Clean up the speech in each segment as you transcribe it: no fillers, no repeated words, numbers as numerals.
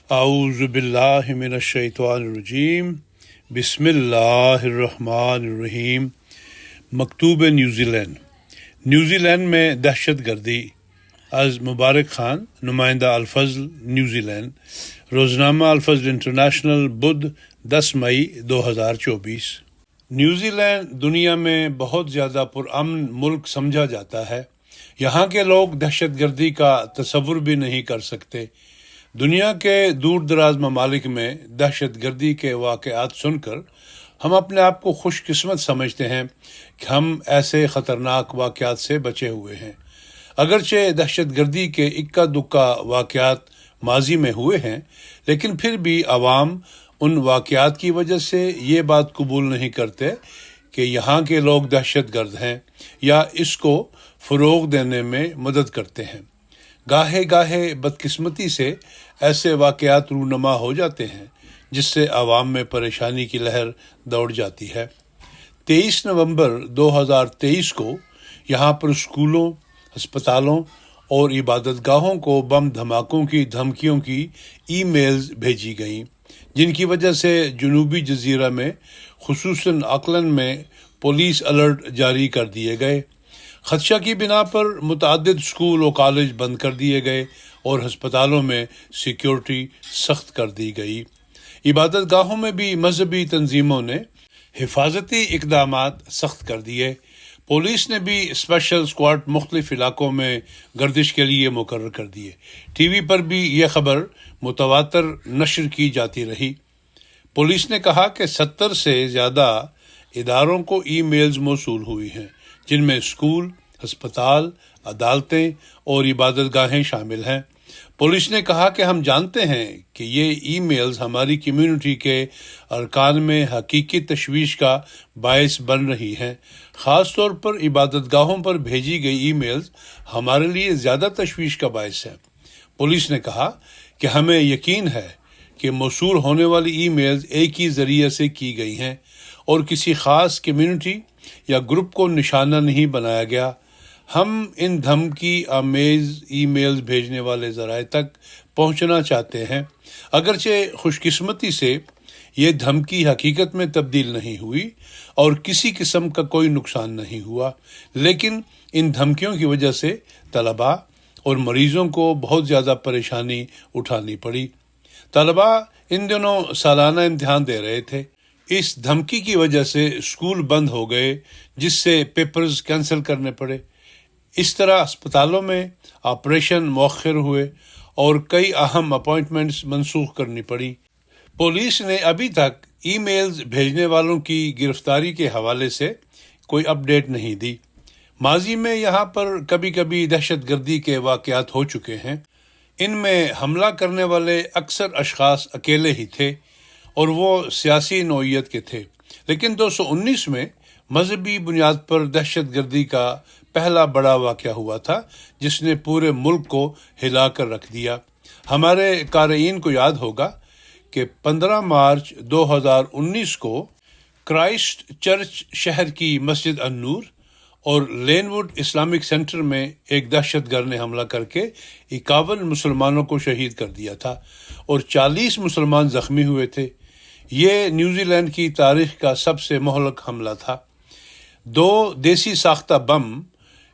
اعوذ باللہ من الشیطان الرجیم بسم اللہ الرحمن الرحیم۔ مکتوب نیوزی لینڈ میں دہشت گردی از مبارک خان، نمائندہ الفضل نیوزی لینڈ، روزنامہ الفضل انٹرنیشنل، بدھ 10 مئی 2024۔ نیوزی لینڈ دنیا میں بہت زیادہ پرامن ملک سمجھا جاتا ہے۔ یہاں کے لوگ دہشت گردی کا تصور بھی نہیں کر سکتے۔ دنیا کے دور دراز ممالک میں دہشت گردی کے واقعات سن کر ہم اپنے آپ کو خوش قسمت سمجھتے ہیں کہ ہم ایسے خطرناک واقعات سے بچے ہوئے ہیں۔ اگرچہ دہشت گردی کے اکا دکا واقعات ماضی میں ہوئے ہیں، لیکن پھر بھی عوام ان واقعات کی وجہ سے یہ بات قبول نہیں کرتے کہ یہاں کے لوگ دہشت گرد ہیں یا اس کو فروغ دینے میں مدد کرتے ہیں۔ گاہے گاہے بدقسمتی سے ایسے واقعات رونما ہو جاتے ہیں جس سے عوام میں پریشانی کی لہر دوڑ جاتی ہے۔ 23 نومبر 2023 کو یہاں پر اسکولوں، ہسپتالوں اور عبادت گاہوں کو بم دھماکوں کی دھمکیوں کی ای میلز بھیجی گئیں، جن کی وجہ سے جنوبی جزیرہ میں خصوصاً آکلینڈ میں پولیس الرٹ جاری کر دیے گئے۔ خدشہ کی بنا پر متعدد اسکول و کالج بند کر دیے گئے اور ہسپتالوں میں سیکیورٹی سخت کر دی گئی۔ عبادت گاہوں میں بھی مذہبی تنظیموں نے حفاظتی اقدامات سخت کر دیے۔ پولیس نے بھی اسپیشل اسکواڈ مختلف علاقوں میں گردش کے لیے مقرر کر دیے۔ ٹی وی پر بھی یہ خبر متواتر نشر کی جاتی رہی۔ پولیس نے کہا کہ 70 سے زیادہ اداروں کو ای میلز موصول ہوئی ہیں، جن میں اسکول، ہسپتال، عدالتیں اور عبادت گاہیں شامل ہیں۔ پولیس نے کہا کہ ہم جانتے ہیں کہ یہ ای میلز ہماری کمیونٹی کے ارکان میں حقیقی تشویش کا باعث بن رہی ہیں۔ خاص طور پر عبادت گاہوں پر بھیجی گئی ای میلز ہمارے لیے زیادہ تشویش کا باعث ہیں۔ پولیس نے کہا کہ ہمیں یقین ہے کہ موصول ہونے والی ای میلز ایک ہی ذریعے سے کی گئی ہیں اور کسی خاص کمیونٹی یا گروپ کو نشانہ نہیں بنایا گیا۔ ہم ان دھمکی آمیز ای میلز بھیجنے والے ذرائع تک پہنچنا چاہتے ہیں۔ اگرچہ خوش قسمتی سے یہ دھمکی حقیقت میں تبدیل نہیں ہوئی اور کسی قسم کا کوئی نقصان نہیں ہوا، لیکن ان دھمکیوں کی وجہ سے طلباء اور مریضوں کو بہت زیادہ پریشانی اٹھانی پڑی۔ طلباء ان دنوں سالانہ امتحان دے رہے تھے۔ اس دھمکی کی وجہ سے اسکول بند ہو گئے، جس سے پیپرز کینسل کرنے پڑے۔ اس طرح اسپتالوں میں آپریشن مؤخر ہوئے اور کئی اہم اپائنٹمنٹس منسوخ کرنی پڑی۔ پولیس نے ابھی تک ای میلز بھیجنے والوں کی گرفتاری کے حوالے سے کوئی اپ ڈیٹ نہیں دی۔ ماضی میں یہاں پر کبھی کبھی دہشت گردی کے واقعات ہو چکے ہیں۔ ان میں حملہ کرنے والے اکثر اشخاص اکیلے ہی تھے اور وہ سیاسی نوعیت کے تھے، لیکن 2019 میں مذہبی بنیاد پر دہشت گردی کا پہلا بڑا واقعہ ہوا تھا جس نے پورے ملک کو ہلا کر رکھ دیا۔ ہمارے قارئین کو یاد ہوگا کہ 15 مارچ 2019 کو کرائسٹ چرچ شہر کی مسجد النور اور لین ووڈ اسلامک سینٹر میں ایک دہشت گرد نے حملہ کر کے 51 مسلمانوں کو شہید کر دیا تھا اور 40 مسلمان زخمی ہوئے تھے۔ یہ نیوزی لینڈ کی تاریخ کا سب سے مہلک حملہ تھا۔ 2 دیسی ساختہ بم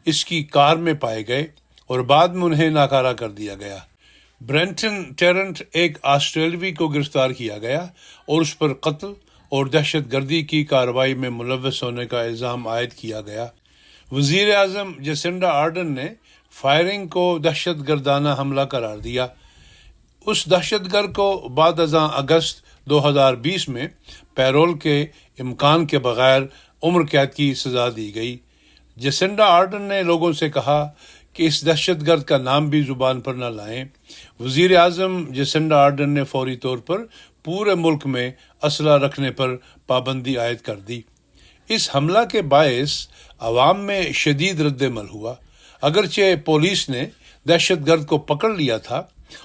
اس کی کار میں پائے گئے اور بعد میں انہیں ناکارہ کر دیا گیا۔ برینٹن ٹیرنٹ ایک آسٹریلوی کو گرفتار کیا گیا اور اس پر قتل اور دہشت گردی کی کارروائی میں ملوث ہونے کا الزام عائد کیا گیا۔ وزیر اعظم جیسنڈا آرڈن نے فائرنگ کو دہشت گردانہ حملہ قرار دیا۔ اس دہشت گرد کو بعد ازاں اگست 2020 میں پیرول کے امکان کے بغیر عمر قید کی سزا دی گئی۔ جیسنڈا آرڈن نے لوگوں سے کہا کہ اس دہشت گرد کا نام بھی زبان پر نہ لائیں۔ وزیر اعظم جیسنڈا آرڈن نے فوری طور پر پورے ملک میں اسلحہ رکھنے پر پابندی عائد کر دی۔ اس حملہ کے باعث عوام میں شدید رد عمل ہوا۔ اگرچہ پولیس نے دہشت گرد کو پکڑ لیا تھا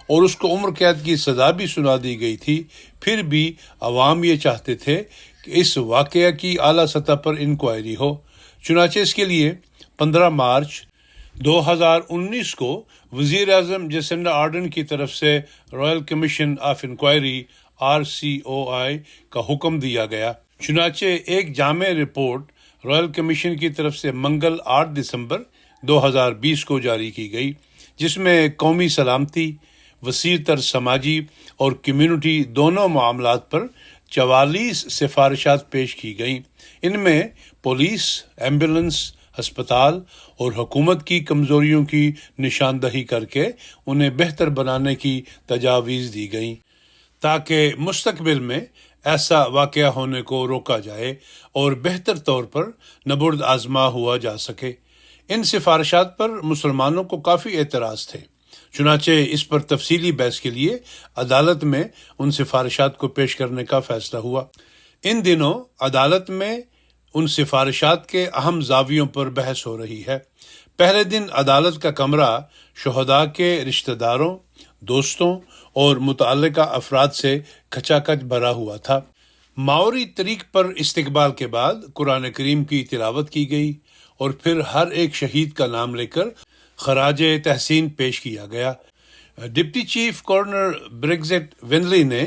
اور اس کو عمر قید کی سزا بھی سنا دی گئی تھی، پھر بھی عوام یہ چاہتے تھے کہ اس واقعہ کی اعلیٰ سطح پر انکوائری ہو۔ چنانچہ اس کے لیے 15 مارچ 2019 کو وزیر اعظم جیسنڈا آرڈن کی طرف سے Royal Commission of Inquiry RCOI کا حکم دیا گیا۔ چنانچہ ایک جامع رپورٹ رائل کمیشن کی طرف سے منگل 8 دسمبر 2020 کو جاری کی گئی، جس میں قومی سلامتی، وسیع تر سماجی اور کمیونٹی دونوں معاملات پر 44 سفارشات پیش کی گئیں۔ ان میں پولیس، ایمبولینس، ہسپتال اور حکومت کی کمزوریوں کی نشاندہی کر کے انہیں بہتر بنانے کی تجاویز دی گئیں تاکہ مستقبل میں ایسا واقعہ ہونے کو روکا جائے اور بہتر طور پر نبرد آزما ہوا جا سکے۔ ان سفارشات پر مسلمانوں کو کافی اعتراض تھے، چنانچہ اس پر تفصیلی بحث کے لیے عدالت میں ان سفارشات کو پیش کرنے کا فیصلہ ہوا۔ ان دنوں عدالت میں ان سفارشات کے اہم زاویوں پر بحث ہو رہی ہے۔ پہلے دن عدالت کا کمرہ شہداء کے رشتہ داروں، دوستوں اور متعلقہ افراد سے کھچا کھچ بھرا ہوا تھا۔ ماوری طریق پر استقبال کے بعد قرآن کریم کی تلاوت کی گئی اور پھر ہر ایک شہید کا نام لے کر خراج تحسین پیش کیا گیا۔ ڈپٹی چیف گورنر بریگزٹ ونلی نے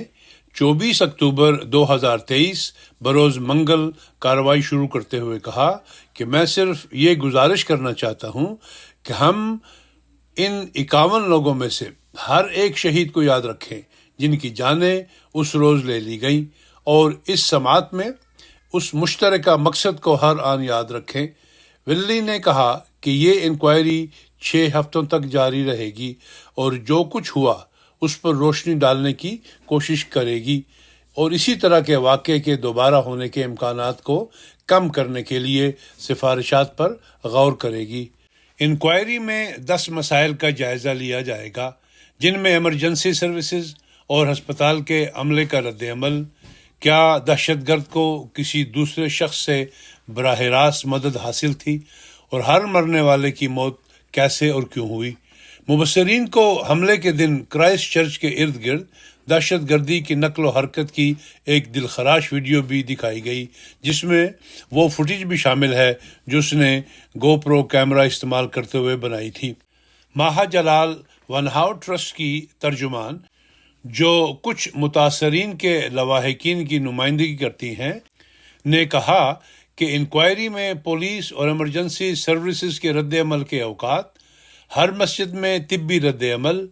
24 اکتوبر 2023 بروز منگل کارروائی شروع کرتے ہوئے کہا کہ میں صرف یہ گزارش کرنا چاہتا ہوں کہ ہم ان 51 لوگوں میں سے ہر ایک شہید کو یاد رکھیں جن کی جانیں اس روز لے لی گئیں، اور اس سماعت میں اس مشترکہ مقصد کو ہر آن یاد رکھیں۔ ولی نے کہا کہ یہ انکوائری 6 ہفتوں تک جاری رہے گی اور جو کچھ ہوا اس پر روشنی ڈالنے کی کوشش کرے گی اور اسی طرح کے واقعے کے دوبارہ ہونے کے امکانات کو کم کرنے کے لیے سفارشات پر غور کرے گی۔ انکوائری میں 10 مسائل کا جائزہ لیا جائے گا، جن میں ایمرجنسی سروسز اور ہسپتال کے عملے کا رد عمل، کیا دہشت گرد کو کسی دوسرے شخص سے براہ راست مدد حاصل تھی، اور ہر مرنے والے کی موت کیسے اور کیوں ہوئی۔ مبصرین کو حملے کے دن کرائسٹ چرچ کے ارد گرد دہشت گردی کی نقل و حرکت کی ایک دلخراش ویڈیو بھی دکھائی گئی، جس میں وہ فوٹیج بھی شامل ہے جو اس نے گو پرو کیمرہ استعمال کرتے ہوئے بنائی تھی۔ ماہا جلال ونہاؤ ٹرسٹ کی ترجمان، جو کچھ متاثرین کے لواحقین کی نمائندگی کرتی ہیں، نے کہا کہ انکوائری میں پولیس اور ایمرجنسی سروسز کے رد عمل کے اوقات، ہر مسجد میں طبی رد عمل،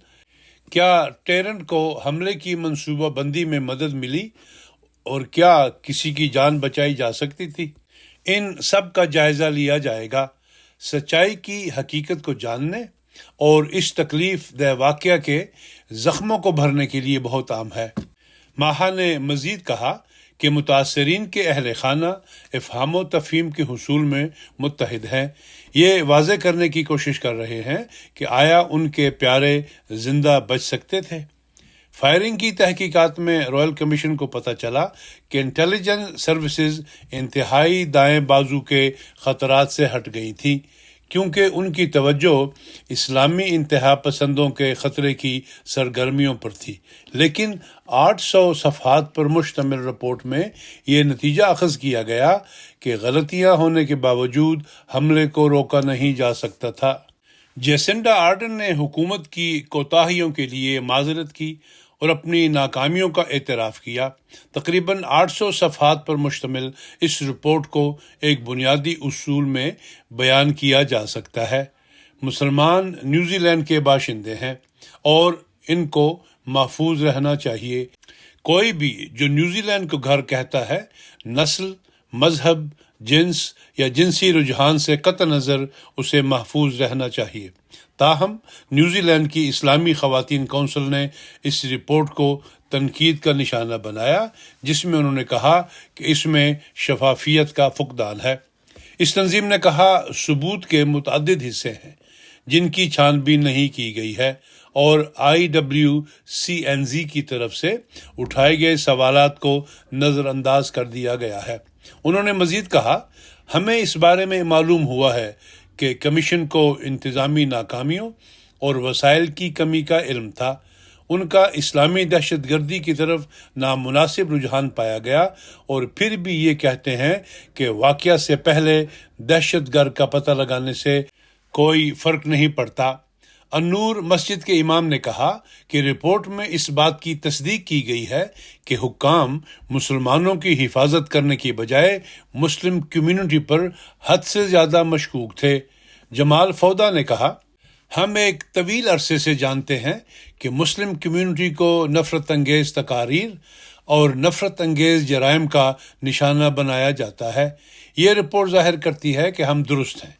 کیا ٹیرنٹ کو حملے کی منصوبہ بندی میں مدد ملی اور کیا کسی کی جان بچائی جا سکتی تھی، ان سب کا جائزہ لیا جائے گا۔ سچائی کی حقیقت کو جاننے اور اس تکلیف دہ واقعہ کے زخموں کو بھرنے کے لیے بہت عام ہے۔ ماہا نے مزید کہا کہ متاثرین کے اہل خانہ افہام و تفہیم کے حصول میں متحد ہیں، یہ واضح کرنے کی کوشش کر رہے ہیں کہ آیا ان کے پیارے زندہ بچ سکتے تھے۔ فائرنگ کی تحقیقات میں رائل کمیشن کو پتہ چلا کہ انٹیلیجنس سروسز انتہائی دائیں بازو کے خطرات سے ہٹ گئی تھیں، کیونکہ ان کی توجہ اسلامی انتہا پسندوں کے خطرے کی سرگرمیوں پر تھی، لیکن 800 صفحات پر مشتمل رپورٹ میں یہ نتیجہ اخذ کیا گیا کہ غلطیاں ہونے کے باوجود حملے کو روکا نہیں جا سکتا تھا۔ جیسنڈا آرڈن نے حکومت کی کوتاہیوں کے لیے معذرت کی اور اپنی ناکامیوں کا اعتراف کیا۔ تقریباً 800 صفحات پر مشتمل اس رپورٹ کو ایک بنیادی اصول میں بیان کیا جا سکتا ہے۔ مسلمان نیوزی لینڈ کے باشندے ہیں اور ان کو محفوظ رہنا چاہیے۔ کوئی بھی جو نیوزی لینڈ کو گھر کہتا ہے، نسل، مذہب، جنس یا جنسی رجحان سے قطع نظر اسے محفوظ رہنا چاہیے۔ تاہم نیوزی لینڈ کی اسلامی خواتین کونسل نے اس رپورٹ کو تنقید کا نشانہ بنایا، جس میں انہوں نے کہا کہ اس میں شفافیت کا فقدان ہے۔ اس تنظیم نے کہا ثبوت کے متعدد حصے ہیں جن کی چھان بین نہیں کی گئی ہے اور IWCNZ کی طرف سے اٹھائے گئے سوالات کو نظر انداز کر دیا گیا ہے۔ انہوں نے مزید کہا، ہمیں اس بارے میں معلوم ہوا ہے کہ کمیشن کو انتظامی ناکامیوں اور وسائل کی کمی کا علم تھا۔ ان کا اسلامی دہشت گردی کی طرف نامناسب رجحان پایا گیا اور پھر بھی یہ کہتے ہیں کہ واقعہ سے پہلے دہشت گرد کا پتہ لگانے سے کوئی فرق نہیں پڑتا۔ النور مسجد کے امام نے کہا کہ رپورٹ میں اس بات کی تصدیق کی گئی ہے کہ حکام مسلمانوں کی حفاظت کرنے کی بجائے مسلم کمیونٹی پر حد سے زیادہ مشکوک تھے۔ جمال فودا نے کہا، ہم ایک طویل عرصے سے جانتے ہیں کہ مسلم کمیونٹی کو نفرت انگیز تقاریر اور نفرت انگیز جرائم کا نشانہ بنایا جاتا ہے۔ یہ رپورٹ ظاہر کرتی ہے کہ ہم درست ہیں۔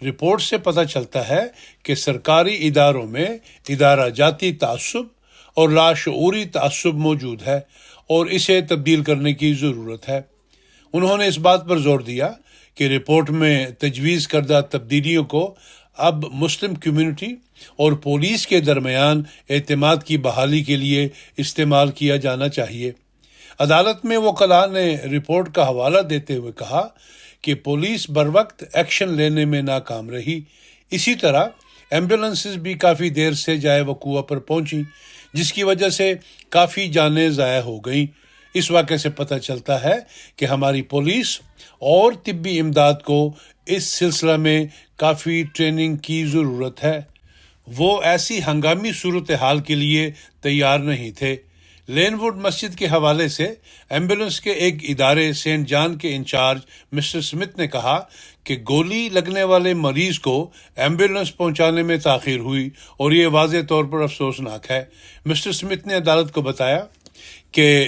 رپورٹ سے پتہ چلتا ہے کہ سرکاری اداروں میں ادارہ جاتی تعصب اور لاشعوری تعصب موجود ہے اور اسے تبدیل کرنے کی ضرورت ہے۔ انہوں نے اس بات پر زور دیا کہ رپورٹ میں تجویز کردہ تبدیلیوں کو اب مسلم کمیونٹی اور پولیس کے درمیان اعتماد کی بحالی کے لیے استعمال کیا جانا چاہیے۔ عدالت میں وکلاء نے رپورٹ کا حوالہ دیتے ہوئے کہا کہ پولیس بروقت ایکشن لینے میں ناکام رہی۔ اسی طرح ایمبولینسز بھی کافی دیر سے جائے وقوع پر پہنچی، جس کی وجہ سے کافی جانیں ضائع ہو گئیں۔ اس واقعے سے پتہ چلتا ہے کہ ہماری پولیس اور طبی امداد کو اس سلسلہ میں کافی ٹریننگ کی ضرورت ہے۔ وہ ایسی ہنگامی صورتحال کے لیے تیار نہیں تھے۔ لین ووڈ مسجد کے حوالے سے ایمبولینس کے ایک ادارے سینٹ جان کے انچارج مسٹر سمتھ نے کہا کہ گولی لگنے والے مریض کو ایمبولینس پہنچانے میں تاخیر ہوئی اور یہ واضح طور پر افسوسناک ہے۔ مسٹر سمتھ نے عدالت کو بتایا کہ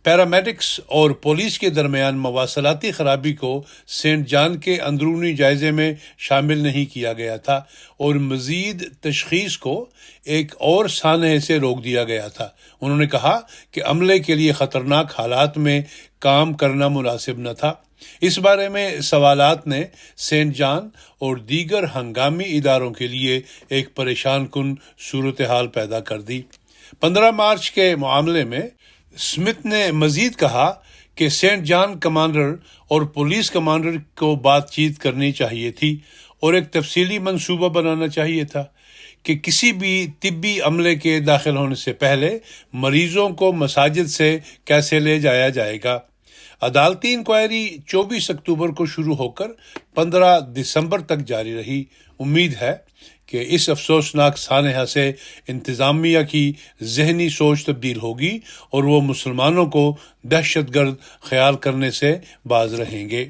پیرامیڈکس اور پولیس کے درمیان مواصلاتی خرابی کو سینٹ جان کے اندرونی جائزے میں شامل نہیں کیا گیا تھا اور مزید تشخیص کو ایک اور سانحے سے روک دیا گیا تھا۔ انہوں نے کہا کہ عملے کے لیے خطرناک حالات میں کام کرنا مناسب نہ تھا۔ اس بارے میں سوالات نے سینٹ جان اور دیگر ہنگامی اداروں کے لیے ایک پریشان کن صورتحال پیدا کر دی۔ 15 مارچ کے معاملے میں سمتھ نے مزید کہا کہ سینٹ جان کمانڈر اور پولیس کمانڈر کو بات چیت کرنی چاہیے تھی اور ایک تفصیلی منصوبہ بنانا چاہیے تھا کہ کسی بھی طبی عملے کے داخل ہونے سے پہلے مریضوں کو مساجد سے کیسے لے جایا جائے گا۔ عدالتی انکوائری 24 اکتوبر کو شروع ہو کر 15 دسمبر تک جاری رہی۔ امید ہے کہ اس افسوسناک سانحہ سے انتظامیہ کی ذہنی سوچ تبدیل ہوگی اور وہ مسلمانوں کو دہشت گرد خیال کرنے سے باز رہیں گے۔